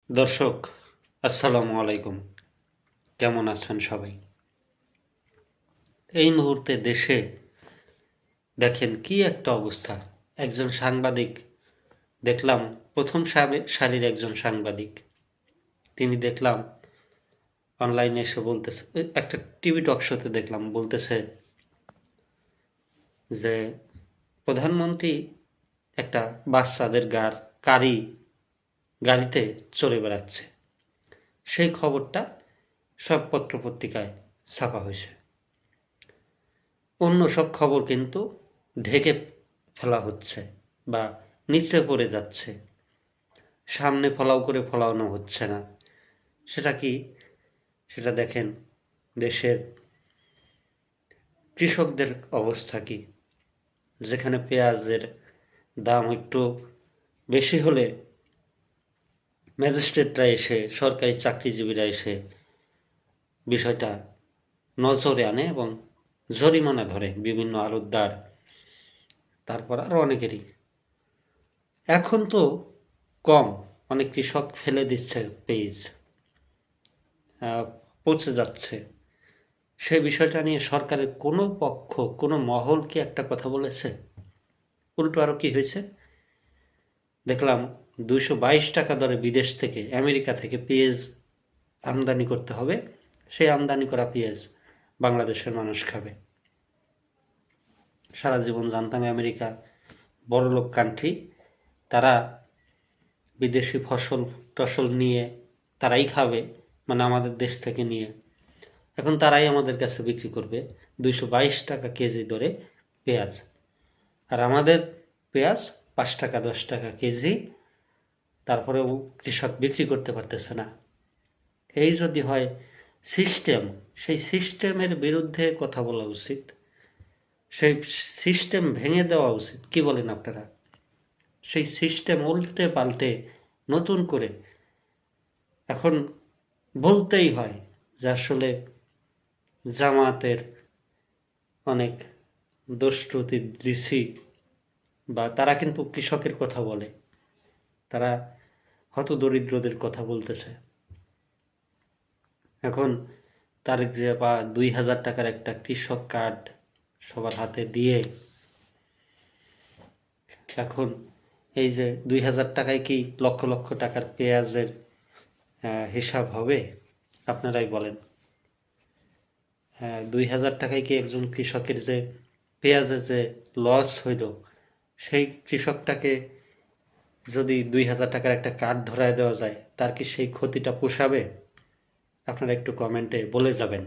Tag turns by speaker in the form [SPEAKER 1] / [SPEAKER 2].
[SPEAKER 1] দর্শক, আসসালামু আলাইকুম। কেমন আছেন সবাই? এই মুহূর্তে দেশে দেখেন কি একটা অবস্থা। একজন সাংবাদিক দেখলাম, প্রথম সারির একজন সাংবাদিক, তিনি দেখলাম অনলাইনে এসে বলতেছে, একটা টিভি টক শোতে দেখলাম বলতেছে যে প্রধানমন্ত্রী একটা বাচ্চাদের গাড়িতে চড়ে বেড়াচ্ছে। সেই খবরটা সব পত্রপত্রিকায় ছাপা হয়েছে। অন্য সব খবর কিন্তু ঢেকে ফেলা হচ্ছে বা নিচে পড়ে যাচ্ছে, সামনে ফলাও করে ফলানো হচ্ছে না। সেটা কি? সেটা দেখেন দেশের কৃষকদের অবস্থা কি। যেখানে পেঁয়াজের দাম একটু বেশি হলে ম্যাজিস্ট্রেটরা এসে, সরকারি চাকরিজীবীরা এসে বিষয়টা নজরে আনে এবং জরিমানা ধরে বিভিন্ন আড়তদার, তারপর আরও অনেকেরই। এখন তো কম, অনেক কৃষক ফেলে দিচ্ছে পেঁয়াজ, পচে যাচ্ছে। সেই বিষয়টা নিয়ে সরকারের কোনো পক্ষ, কোনো মহল কি একটা কথা বলেছে? উল্টো আরও কি হয়েছে দেখলাম, 222 টাকা দরে বিদেশ থেকে, আমেরিকা থেকে পেঁয়াজ আমদানি করতে হবে। সেই আমদানি করা পেঁয়াজ বাংলাদেশের মানুষ খাবে। সারা জীবন জানতাম আমেরিকা বড়লোক কান্ট্রি, তারা বিদেশি ফসল টসল নিয়ে তারাই খাবে, মানে আমাদের দেশ থেকে নিয়ে। এখন তারাই আমাদের কাছে বিক্রি করবে 222 টাকা কেজি দরে পেঁয়াজ। আর আমাদের পেঁয়াজ 5 টাকা 10 টাকা কেজি, তারপরেও কৃষক বিক্রি করতে পারতেছে না। এই যদি হয় সিস্টেম, সেই সিস্টেমের বিরুদ্ধে কথা বলা উচিত, সেই সিস্টেম ভেঙে দেওয়া উচিত। কি বলেন আপনারা? সেই সিস্টেম উল্টে পাল্টে নতুন করে এখন বলতেই হয় যে আসলে জামাতের অনেক দুষ্কৃতি দৃশ্যি, বা তারা কিন্তু কৃষকের কথা বলে, তারা হতদরিদ্রদের কথা বলতেছে। এখন তারেক জিয়া 2000 টাকার একটা কৃষক কার্ড সবার হাতে দিয়ে, এখন এই যে 2000 টাকায় কি লক্ষ লক্ষ টাকার পেঁয়াজের হিসাব হবে? আপনারাই বলেন। 2000 টাকায় কি একজন কৃষকের যে পেঁয়াজে যে লস হইল, সেই কৃষকটাকে যদি 2000 টাকার একটা কার্ড ধরায় দেওয়া যায়, তার কি সেই ক্ষতিটা পোষাবে? আপনারা একটু কমেন্টে বলে যাবেন।